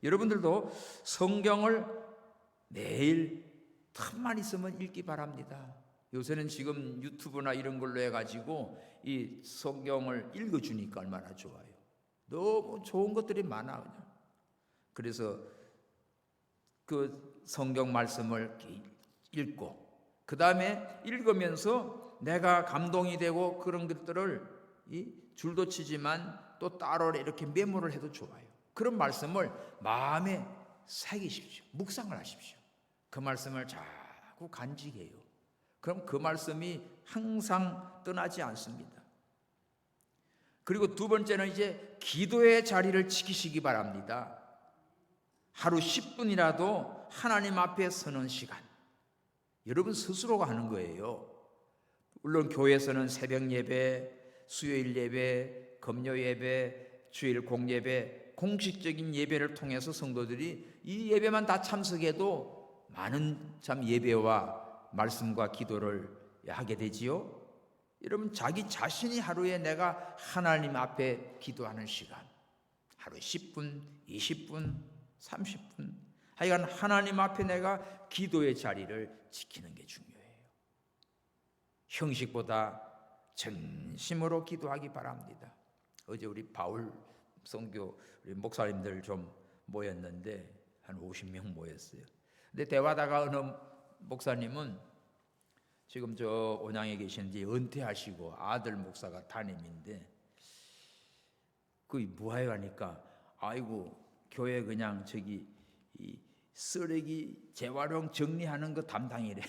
여러분들도 성경을 매일 틈만 있으면 읽기 바랍니다. 요새는 지금 유튜브나 이런 걸로 해가지고 이 성경을 읽어주니까 얼마나 좋아요. 너무 좋은 것들이 많아. 그래서 그 성경 말씀을 읽고 그 다음에 읽으면서 내가 감동이 되고 그런 것들을 줄도 치지만 또 따로 이렇게 메모를 해도 좋아요. 그런 말씀을 마음에 새기십시오. 묵상을 하십시오. 그 말씀을 자꾸 간직해요. 그럼 그 말씀이 항상 떠나지 않습니다. 그리고 두 번째는 이제 기도의 자리를 지키시기 바랍니다. 하루 10분이라도 하나님 앞에 서는 시간, 여러분 스스로가 하는 거예요. 물론 교회에서는 새벽 예배, 수요일 예배, 금요 예배, 주일 공예배, 공식적인 예배를 통해서 성도들이 이 예배만 다 참석해도 많은 참 예배와 말씀과 기도를 하게 되지요. 여러분 자기 자신이 하루에 내가 하나님 앞에 기도하는 시간, 하루에 10분, 20분, 30분, 하여간 하나님 앞에 내가 기도의 자리를 지키는 게 중요해요. 형식보다 전심으로 기도하기 바랍니다. 어제 우리 바울 선교 우리 목사님들 좀 모였는데 한 50명 모였어요. 근데 대화다가 어느 목사님은 지금 저 온양에 계시는데 은퇴하시고 아들 목사가 담임인데 그게 뭐해요 하니까 아이고 교회 그냥 저기 이 쓰레기 재활용 정리하는 거 담당이래.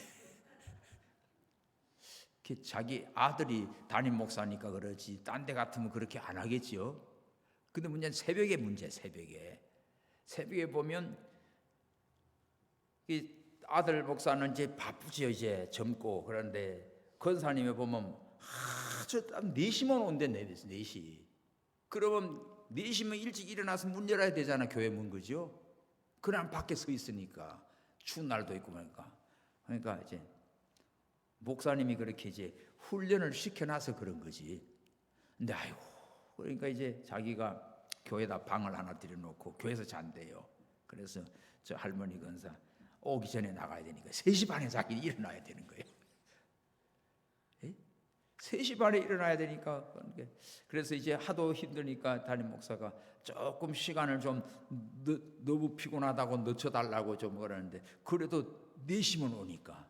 자기 아들이 담임 목사니까 그러지 딴 데 같으면 그렇게 안 하겠지요. 근데 문제는 새벽에 문제. 새벽에 보면 이 아들 목사는 이제 바쁘지요. 이제 젊고 그런데 권사님에 보면 아주 딱 4시면 온대. 4시. 그러면 4시면 일찍 일어나서 문 열어야 되잖아. 교회 문 그죠? 그냥 밖에 서 있으니까 추운 날도 있고 그러니까 이제 목사님이 그렇게 이제 훈련을 시켜놔서 그런 거지. 근데 아이고 그러니까 이제 자기가 교회에다 방을 하나 들여놓고 교회에서 잔대요. 그래서 저 할머니 권사 오기 전에 나가야 되니까 3시 반에 자기 일어나야 되는 거예요. 3시 반에 일어나야 되니까. 그래서 이제 하도 힘드니까 담임 목사가 조금 시간을 좀 너무 피곤하다고 늦춰달라고 좀 그러는데 그래도 4시면 오니까.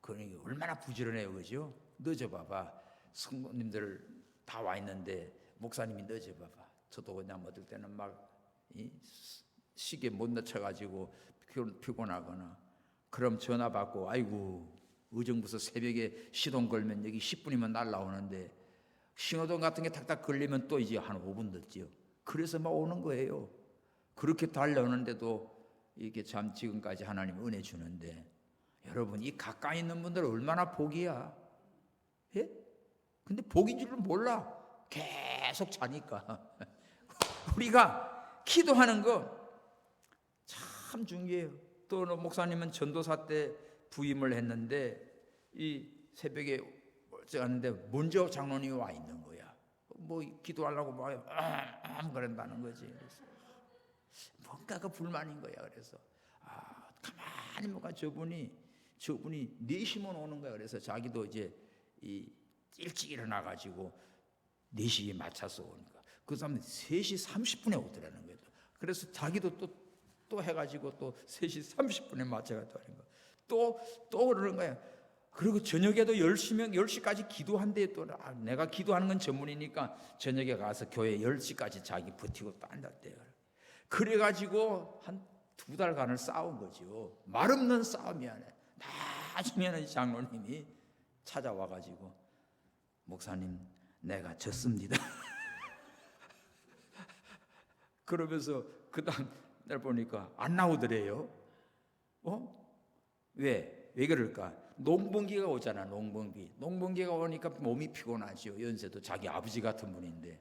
그러니까 얼마나 부지런해요. 그죠? 늦어봐봐. 성도님들 다 와 있는데 목사님이 늦어봐봐. 저도 그냥 어떨 때는 막 시계 못 늦춰가지고 피곤하거나 그럼 전화 받고 아이고 의정부서 새벽에 시동 걸면 여기 10분이면 날라오는데 신호등 같은 게 탁탁 걸리면 또 이제 한 5분 늦지요. 그래서 막 오는 거예요. 그렇게 달려오는데도 이게 참 지금까지 하나님 은혜 주는데 여러분 이 가까이 있는 분들 얼마나 복이야. 예? 근데 복인 줄은 몰라. 계속 자니까. 우리가 기도하는 거 참 중요해요. 또 어느 목사님은 전도사 때 부임을 했는데 이 새벽에 왔는데 먼저 장로님이 와 있는 거야. 뭐 기도하려고 막 그런다는 거지. 그래서 뭔가가 불만인 거야. 그래서 가만히 보니까 저분이 4시면 오는 거야. 그래서 자기도 이제 일찍 일어나 가지고 4시에 맞춰서 오니까 그 사람이 3시 30분에 오더라는 거예요. 그래서 자기도 또 해가지고 또 3시 30분에 맞춰가지고 하는 거야. 또 그러는 거야. 그리고 저녁에도 10시까지 기도한대. 또 내가 기도하는 건 전문이니까 저녁에 가서 교회 10시까지 자기 버티고 또 앉았대요. 그래가지고 한 2달간을 싸운 거죠. 말없는 싸움이야. 나중에는 장로님이 찾아와가지고 목사님 내가 졌습니다. 그러면서 그 다음 날 보니까 안 나오더래요. 왜 그럴까? 농번기가 오잖아. 농번기가 오니까 몸이 피곤하죠. 연세도 자기 아버지 같은 분인데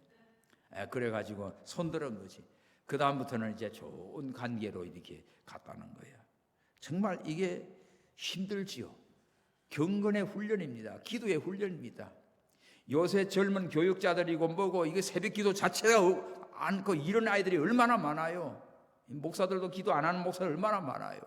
그래가지고 손들은 거지. 그 다음부터는 이제 좋은 관계로 이렇게 갔다는 거야. 정말 이게 힘들지요. 경건의 훈련입니다. 기도의 훈련입니다. 요새 젊은 교육자들이고 뭐고 이게 새벽기도 자체가 않고 이런 아이들이 얼마나 많아요. 목사들도 기도 안 하는 목사들 얼마나 많아요.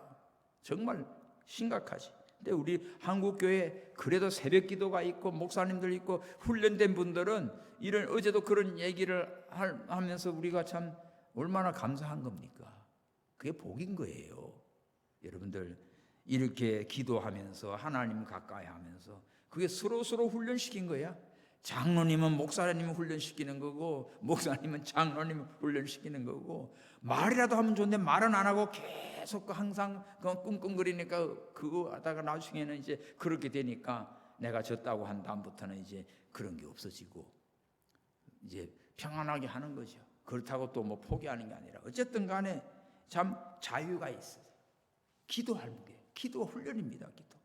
정말 심각하지. 근데 우리 한국교회 그래도 새벽기도가 있고 목사님들 있고 훈련된 분들은 이런 어제도 그런 얘기를 하면서 우리가 참 얼마나 감사한 겁니까? 그게 복인 거예요. 여러분들 이렇게 기도하면서 하나님 가까이 하면서 그게 서로 훈련시킨 거야. 장로님은 목사님을 훈련시키는 거고 목사님은 장로님을 훈련시키는 거고 말이라도 하면 좋은데 말은 안 하고 계속 항상 끙끙거리니까 그거 하다가 나중에는 이제 그렇게 되니까 내가 졌다고 한 다음부터는 이제 그런 게 없어지고 이제 평안하게 하는 거죠. 그렇다고 또 뭐 포기하는 게 아니라 어쨌든 간에 참 자유가 있어요. 기도하는 게 기도 훈련입니다. 기도.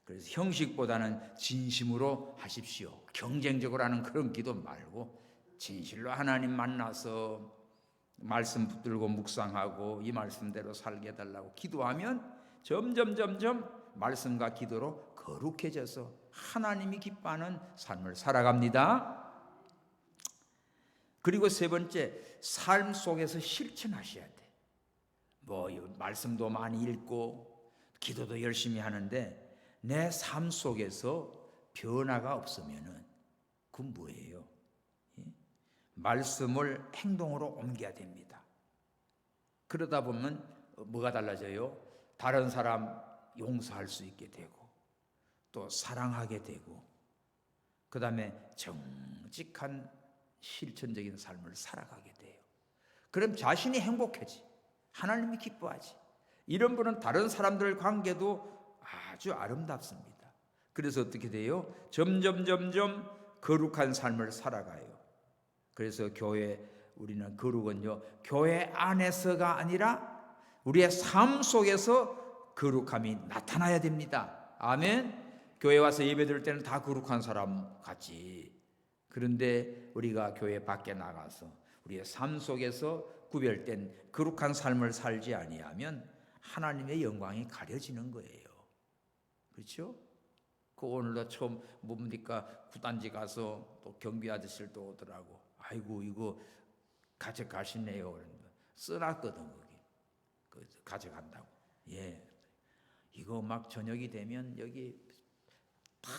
그래서 형식보다는 진심으로 하십시오. 경쟁적으로 하는 그런 기도 말고 진실로 하나님 만나서 말씀 붙들고 묵상하고 이 말씀대로 살게 해달라고 기도하면 점점 말씀과 기도로 거룩해져서 하나님이 기뻐하는 삶을 살아갑니다. 그리고 세 번째, 삶 속에서 실천하셔야 돼. 뭐 말씀도 많이 읽고 기도도 열심히 하는데 내 삶 속에서 변화가 없으면은 그건 뭐예요? 말씀을 행동으로 옮겨야 됩니다. 그러다 보면 뭐가 달라져요? 다른 사람 용서할 수 있게 되고 또 사랑하게 되고 그 다음에 정직한 실천적인 삶을 살아가게 돼요. 그럼 자신이 행복해지. 하나님이 기뻐하지. 이런 분은 다른 사람들 관계도 아주 아름답습니다. 그래서 어떻게 돼요? 점점 거룩한 삶을 살아가요. 그래서 우리는 거룩은요, 교회 안에서가 아니라 우리의 삶 속에서 거룩함이 나타나야 됩니다. 아멘. 교회 와서 예배 드릴 때는 다 거룩한 사람 같지. 그런데 우리가 교회 밖에 나가서 우리의 삶 속에서 구별된 거룩한 삶을 살지 아니하면 하나님의 영광이 가려지는 거예요. 그렇죠? 오늘도 처음 뭡니까 구단지 가서 또 경비 아저씨도 오더라고. 아이고 이거 가져가시네요. 써놨거든 거기. 가져간다고. 예. 이거 막 저녁이 되면 여기 다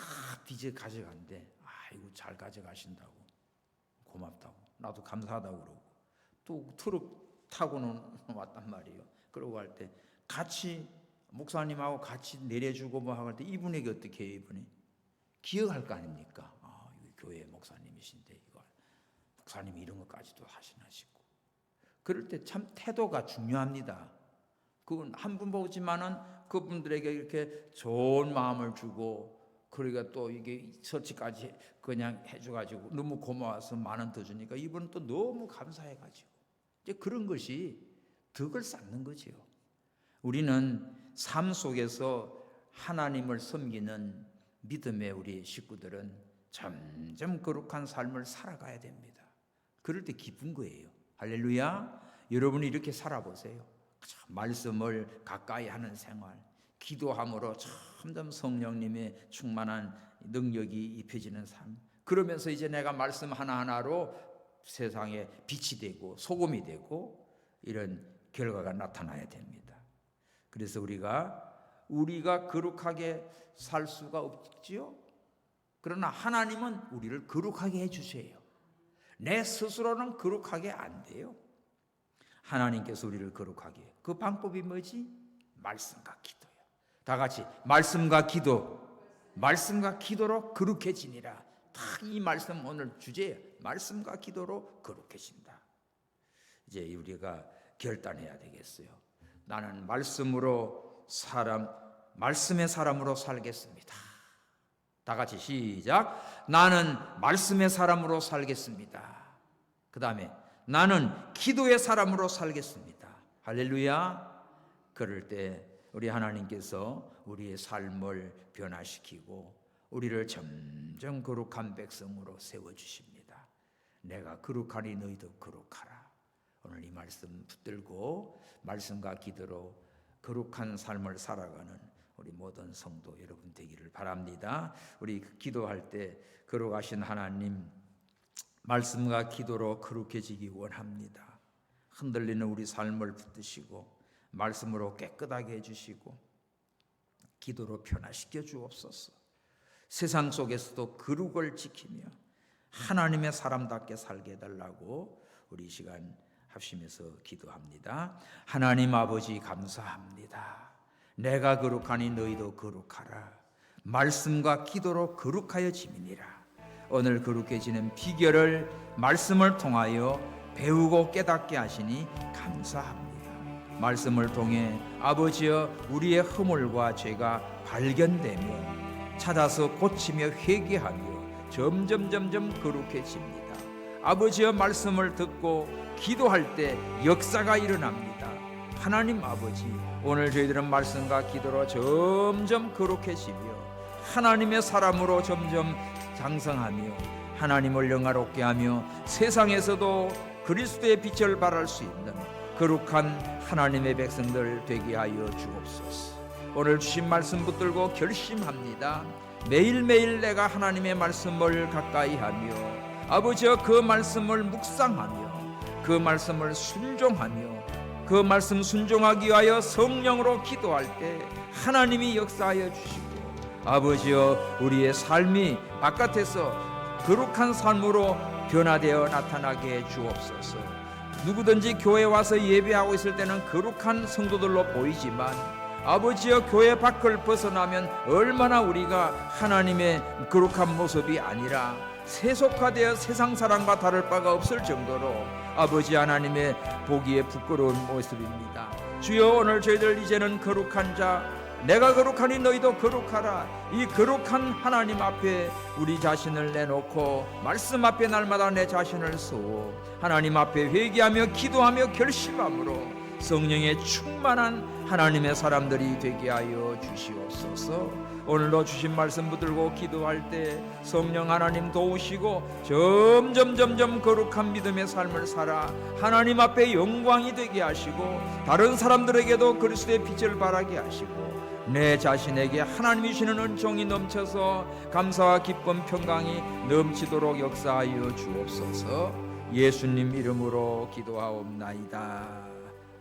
뒤져 가져간대. 아이고 잘 가져가신다고. 고맙다고. 나도 감사하다고 그러고. 또 트럭 타고는 왔단 말이에요. 그러고 갈 때 같이 목사님하고 같이 내려주고 뭐 할 때 이분에게 어떻게 해요? 이분이 기억할 거 아닙니까? 이거 교회 목사님이신데 이거 목사님이 이런 것까지도 하시나 싶고. 그럴 때 참 태도가 중요합니다. 그건 한 분 보지만은 그분들에게 이렇게 좋은 마음을 주고 그러니까 또 이게 설치까지 그냥 해줘가지고 너무 고마워서 10,000원 더 주니까 이분은 또 너무 감사해가지고 이제 그런 것이 덕을 쌓는 거지요. 우리는 삶 속에서 하나님을 섬기는 믿음의 우리 식구들은 점점 거룩한 삶을 살아가야 됩니다. 그럴 때 기쁜 거예요. 할렐루야. 여러분이 이렇게 살아보세요. 말씀을 가까이 하는 생활, 기도함으로 점점 성령님의 충만한 능력이 입혀지는 삶, 그러면서 이제 내가 말씀 하나하나로 세상에 빛이 되고 소금이 되고 이런 결과가 나타나야 됩니다. 그래서 우리가 거룩하게 살 수가 없지요. 그러나 하나님은 우리를 거룩하게 해주세요. 내 스스로는 거룩하게 안 돼요. 하나님께서 우리를 거룩하게 해요. 그 방법이 뭐지? 말씀과 기도예요. 다 같이 말씀과 기도로 거룩해지니라. 다 이 말씀 오늘 주제예요. 말씀과 기도로 거룩해진다. 이제 우리가 결단해야 되겠어요. 나는 말씀의 사람으로 살겠습니다. 다 같이 시작. 나는 말씀의 사람으로 살겠습니다. 그 다음에 나는 기도의 사람으로 살겠습니다. 할렐루야. 그럴 때 우리 하나님께서 우리의 삶을 변화시키고 우리를 점점 거룩한 백성으로 세워주십니다. 내가 거룩하니 너희도 거룩하라. 오늘 이 말씀 붙들고 말씀과 기도로 거룩한 삶을 살아가는 우리 모든 성도 여러분 되기를 바랍니다. 우리 기도할 때 거룩하신 하나님, 말씀과 기도로 거룩해지기 원합니다. 흔들리는 우리 삶을 붙드시고 말씀으로 깨끗하게 해주시고 기도로 변화시켜 주옵소서. 세상 속에서도 거룩을 지키며 하나님의 사람답게 살게 해달라고 우리 시간 합심해서 기도합니다. 하나님 아버지 감사합니다. 내가 거룩하니 너희도 거룩하라. 말씀과 기도로 거룩하여 지미니라. 오늘 거룩해지는 비결을 말씀을 통하여 배우고 깨닫게 하시니 감사합니다. 말씀을 통해 아버지여 우리의 허물과 죄가 발견되며 찾아서 고치며 회개하며 점점 거룩해집니다. 아버지여 말씀을 듣고 기도할 때 역사가 일어납니다. 하나님 아버지, 오늘 저희들은 말씀과 기도로 점점 거룩해지며 하나님의 사람으로 점점 장성하며 하나님을 영화롭게 하며 세상에서도 그리스도의 빛을 발할 수 있는 거룩한 하나님의 백성들 되게 하여 주옵소서. 오늘 주신 말씀 붙들고 결심합니다. 매일매일 내가 하나님의 말씀을 가까이 하며 아버지여 그 말씀을 묵상하며 그 말씀을 순종하며 그 말씀 순종하기 위하여 성령으로 기도할 때 하나님이 역사하여 주시고 아버지여 우리의 삶이 바깥에서 거룩한 삶으로 변화되어 나타나게 주옵소서. 누구든지 교회에 와서 예배하고 있을 때는 거룩한 성도들로 보이지만 아버지여 교회 밖을 벗어나면 얼마나 우리가 하나님의 거룩한 모습이 아니라 세속화되어 세상 사람과 다를 바가 없을 정도로 아버지 하나님의 보기에 부끄러운 모습입니다. 주여 오늘 저희들 이제는 거룩한 자, 내가 거룩하니 너희도 거룩하라. 이 거룩한 하나님 앞에 우리 자신을 내놓고 말씀 앞에 날마다 내 자신을 쏘고 하나님 앞에 회개하며 기도하며 결심함으로 성령의 충만한 하나님의 사람들이 되게 하여 주시옵소서. 오늘도 주신 말씀 붙들고 기도할 때 성령 하나님 도우시고 점점 거룩한 믿음의 삶을 살아 하나님 앞에 영광이 되게 하시고 다른 사람들에게도 그리스도의 빛을 발하게 하시고 내 자신에게 하나님이 주시는 은총이 넘쳐서 감사와 기쁨 평강이 넘치도록 역사하여 주옵소서. 예수님 이름으로 기도하옵나이다.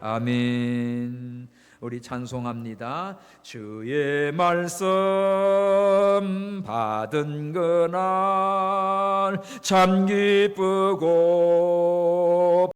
아멘. 우리 찬송합니다. 주의 말씀 받은 그날 참 기쁘고